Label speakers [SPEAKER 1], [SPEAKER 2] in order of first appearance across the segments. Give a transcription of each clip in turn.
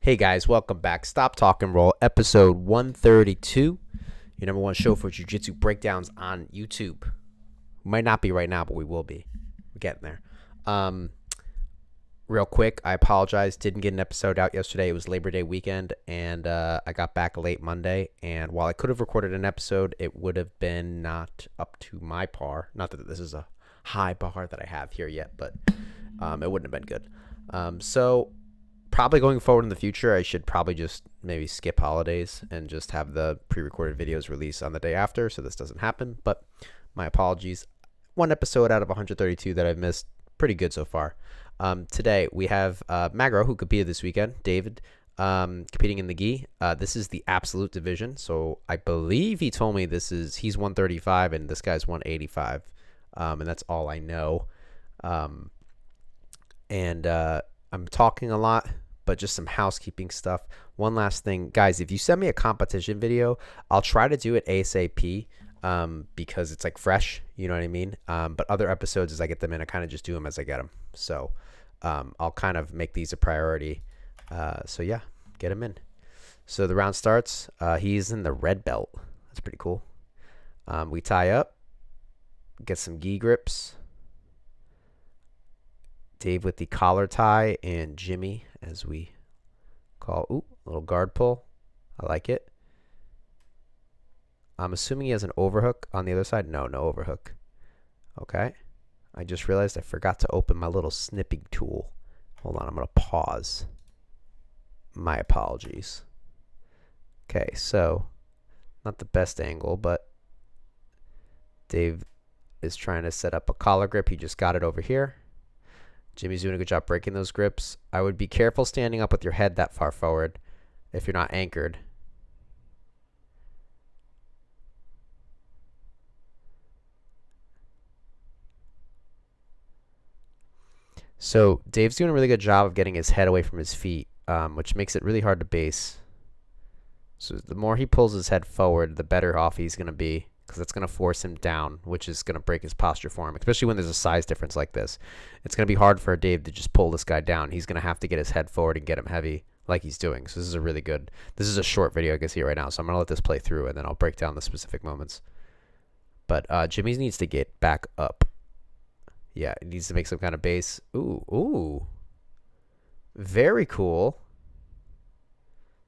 [SPEAKER 1] Hey guys, welcome back. Stop Talk and Roll, episode 132. Your number one show for Jiu Jitsu breakdowns on YouTube. We might not be right now, but we will be. We're getting there. Real quick, I apologize. Didn't get an episode out yesterday. It was Labor Day weekend, and I got back late Monday. And while I could have recorded an episode, it would have been not up to my par. Not that this is a high bar that I have here yet, but it wouldn't have been good. So probably going forward in the future, I should probably just maybe skip holidays and just have the pre-recorded videos released on the day after, so this doesn't happen. But my apologies. One episode out of 132 that I've missed. Pretty good so far. Today we have Magro, who competed this weekend. David competing in the gi. This is the absolute division, so I believe he told me he's 135 and this guy's 185, and that's all I know. I'm talking a lot, but just some housekeeping stuff. One last thing, guys, if you send me a competition video, I'll try to do it ASAP because it's like fresh, you know what I mean? But other episodes, as I get them in, I kind of just do them as I get them. So I'll kind of make these a priority. So yeah, get them in. So the round starts. He's in the red belt. That's pretty cool. We tie up, get some gi grips. Dave with the collar tie, and Jimmy, as we call, a little guard pull. I like it. I'm assuming he has an overhook on the other side. No overhook. Okay. I just realized I forgot to open my little snipping tool. Hold on, I'm going to pause. My apologies. Okay, so not the best angle, but Dave is trying to set up a collar grip. He just got it over here. Jimmy's doing a good job breaking those grips. I would be careful standing up with your head that far forward if you're not anchored. So Dave's doing a really good job of getting his head away from his feet, which makes it really hard to base. So the more he pulls his head forward, the better off he's going to be, because that's going to force him down, which is going to break his posture for him, especially when there's a size difference like this. It's going to be hard for Dave to just pull this guy down. He's going to have to get his head forward and get him heavy like he's doing. So this is a short video I can see right now, so I'm going to let this play through, and then I'll break down the specific moments. But Jimmy needs to get back up. Yeah, he needs to make some kind of base. Ooh. Very cool.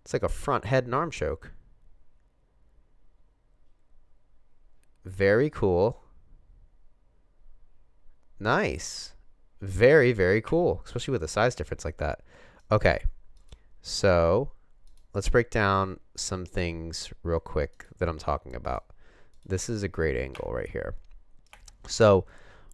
[SPEAKER 1] It's like a front head and arm choke. Very cool. Nice. Very, very cool, especially with a size difference like that. Okay, so let's break down some things real quick that I'm talking about. This is a great angle right here. So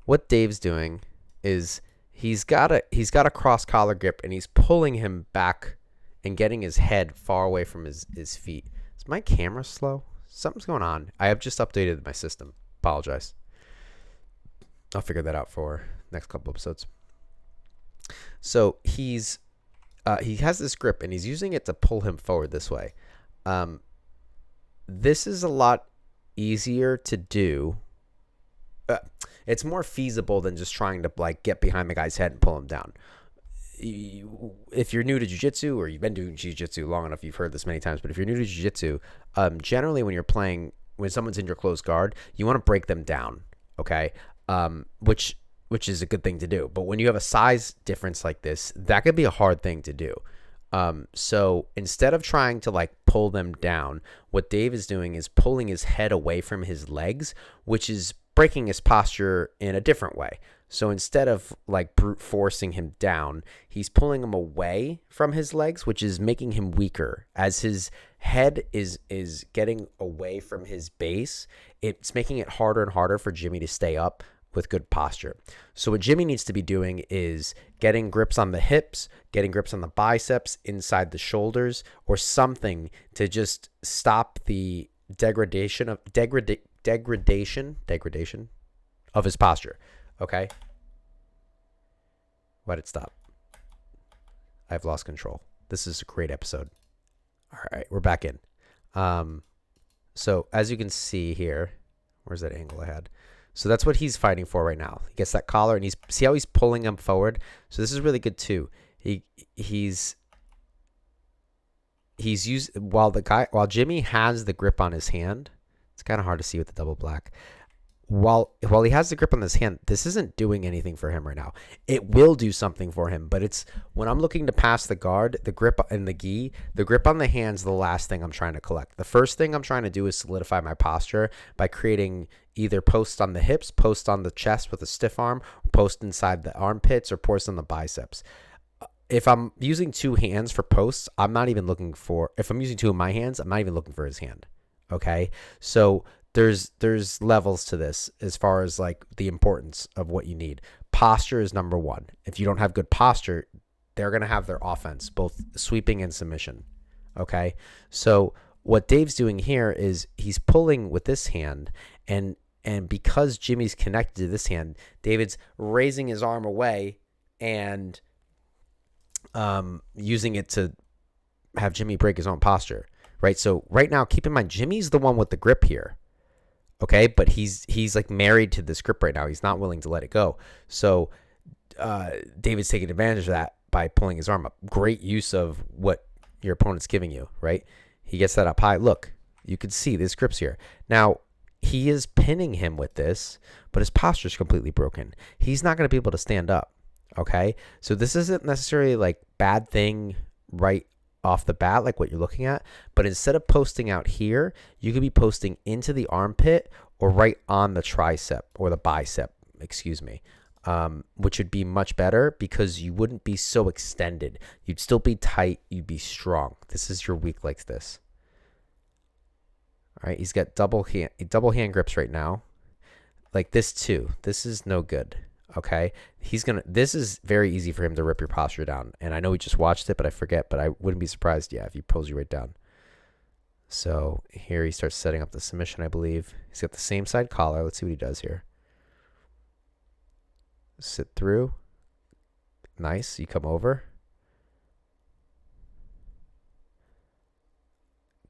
[SPEAKER 1] what Dave's doing is he's got a cross collar grip, and he's pulling him back and getting his head far away from his feet. Is my camera slow? Something's going on. I have just updated my system. Apologize. I'll figure that out for next couple episodes. So he has this grip, and he's using it to pull him forward this way. This is a lot easier to do. It's more feasible than just trying to like get behind the guy's head and pull him down. If you're new to jiu-jitsu, or you've been doing jiu-jitsu long enough, you've heard this many times, but if you're new to jiu-jitsu, generally when someone's in your close guard, you want to break them down, okay? Which is a good thing to do. But when you have a size difference like this, that could be a hard thing to do. So instead of trying to like pull them down, what Dave is doing is pulling his head away from his legs, which is breaking his posture in a different way. So instead of like brute forcing him down, he's pulling him away from his legs, which is making him weaker. As his head is getting away from his base, it's making it harder and harder for Jimmy to stay up with good posture. So what Jimmy needs to be doing is getting grips on the hips, getting grips on the biceps, inside the shoulders, or something to just stop the degradation of his posture. Okay. Why did it stop? I've lost control. This is a great episode. All right, we're back in. So as you can see here, where's that angle I had? So that's what he's fighting for right now. He gets that collar, and see how he's pulling him forward. So this is really good too. He's he's used while Jimmy has the grip on his hand. It's kind of hard to see with the double black. While he has the grip on his hand, this isn't doing anything for him right now. It will do something for him, but it's when I'm looking to pass the guard, the grip and the gi, the grip on the hand's the last thing I'm trying to collect. The first thing I'm trying to do is solidify my posture by creating either post on the hips, post on the chest with a stiff arm, post inside the armpits, or post on the biceps. If I'm using two hands for posts, I'm not even looking for, if I'm using two of my hands, I'm not even looking for his hand. Okay. So there's levels to this as far as like the importance of what you need. Posture is number one. If you don't have good posture, they're going to have their offense, both sweeping and submission. Okay. So what Dave's doing here is he's pulling with this hand, and because Jimmy's connected to this hand, David's raising his arm away and using it to have Jimmy break his own posture, right? So right now, keep in mind, Jimmy's the one with the grip here, okay? But he's like married to this grip right now. He's not willing to let it go. So David's taking advantage of that by pulling his arm up. Great use of what your opponent's giving you, right? He gets that up high. Look, you can see this grip's here. Now, he is pinning him with this, but his posture is completely broken. He's not going to be able to stand up. Okay, so this isn't necessarily like bad thing right off the bat, like what you're looking at, but instead of posting out here, you could be posting into the armpit or right on the tricep or the bicep, excuse me, which would be much better because you wouldn't be so extended. You'd still be tight. You'd be strong. This is your weak like this. All right, he's got double hand grips right now, like this too. This is no good. Okay, this is very easy for him to rip your posture down. And I know we just watched it, but I forget, but I wouldn't be surprised, if he pulls you right down. So here he starts setting up the submission, I believe. He's got the same side collar. Let's see what he does here. Sit through. Nice. You come over.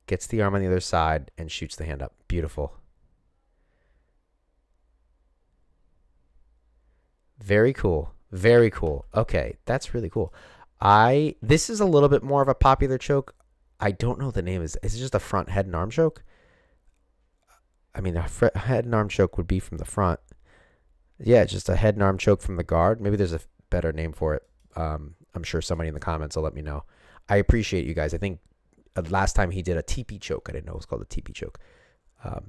[SPEAKER 1] Gets the arm on the other side and shoots the hand up. Beautiful. Very cool. Very cool. Okay, that's really cool. This is a little bit more of a popular choke. I don't know what the name is. Is it just a front head and arm choke? I mean, a head and arm choke would be from the front. Yeah, just a head and arm choke from the guard. Maybe there's a better name for it. I'm sure somebody in the comments will let me know. I appreciate you guys. I think last time he did a TP choke. I didn't know it was called a TP choke.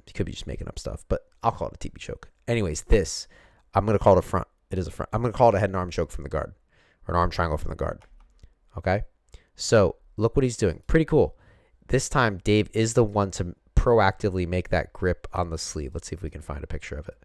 [SPEAKER 1] He could be just making up stuff, but I'll call it a TP choke. Anyways, this, I'm going to call it a front. It is a front. I'm going to call it a head and arm choke from the guard, or an arm triangle from the guard. Okay? So look what he's doing. Pretty cool. This time, Dave is the one to proactively make that grip on the sleeve. Let's see if we can find a picture of it.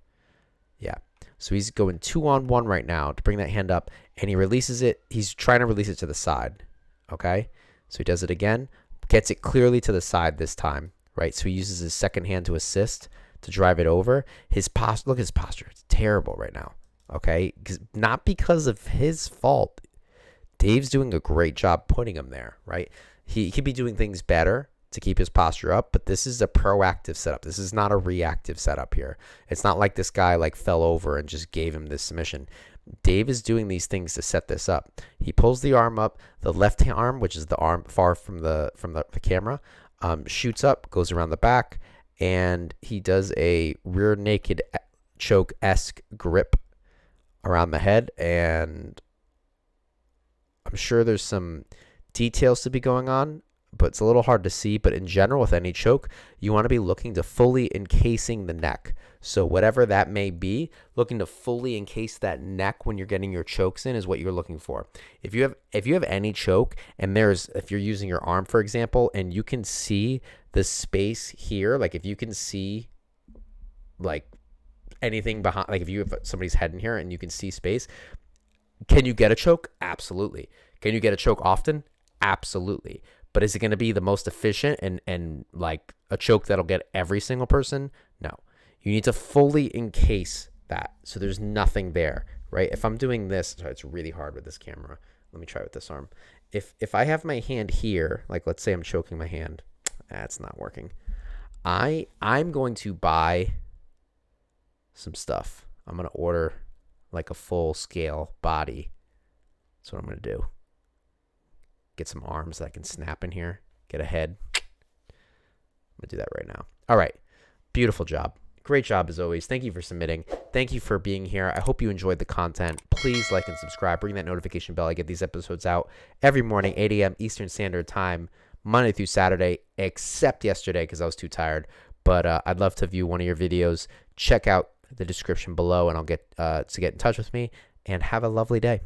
[SPEAKER 1] Yeah. So he's going 2-on-1 right now to bring that hand up, and he releases it. He's trying to release it to the side. Okay? So he does it again, gets it clearly to the side this time, right? So he uses his second hand to assist to drive it over. Look at his posture. It's terrible right now. Okay? Not because of his fault. Dave's doing a great job putting him there, right? He could be doing things better to keep his posture up, but this is a proactive setup. This is not a reactive setup here. It's not like this guy like fell over and just gave him this submission. Dave is doing these things to set this up. He pulls the arm up, the left arm, which is the arm far from the camera, shoots up, goes around the back, and he does a rear naked choke-esque grip around the head, and I'm sure there's some details to be going on, but it's a little hard to see. But in general, with any choke, you want to be looking to fully encasing the neck. So whatever that may be, looking to fully encase that neck when you're getting your chokes in is what you're looking for. If you have any choke, and if you're using your arm, for example, and you can see the space here, like if you can see like anything behind, like if you have somebody's head in here and you can see space, can you get a choke? Absolutely. Can you get a choke often? Absolutely. But is it going to be the most efficient and like a choke that'll get every single person? No. You need to fully encase that so there's nothing there, right? If I'm doing this, sorry, it's really hard with this camera. Let me try with this arm. If I have my hand here, like let's say I'm choking my hand, that's not working. I'm going to buy some stuff. I'm going to order like a full scale body. That's what I'm going to do. Get some arms that I can snap in here. get ahead. I'm going to do that right now. All right. Beautiful job. Great job as always. Thank you for submitting. Thank you for being here. I hope you enjoyed the content. Please like and subscribe. Ring that notification bell. I get these episodes out every morning, 8 a.m. Eastern Standard Time, Monday through Saturday, except yesterday because I was too tired. But I'd love to view one of your videos. Check out the description below, and I'll get to get in touch with me. And have a lovely day.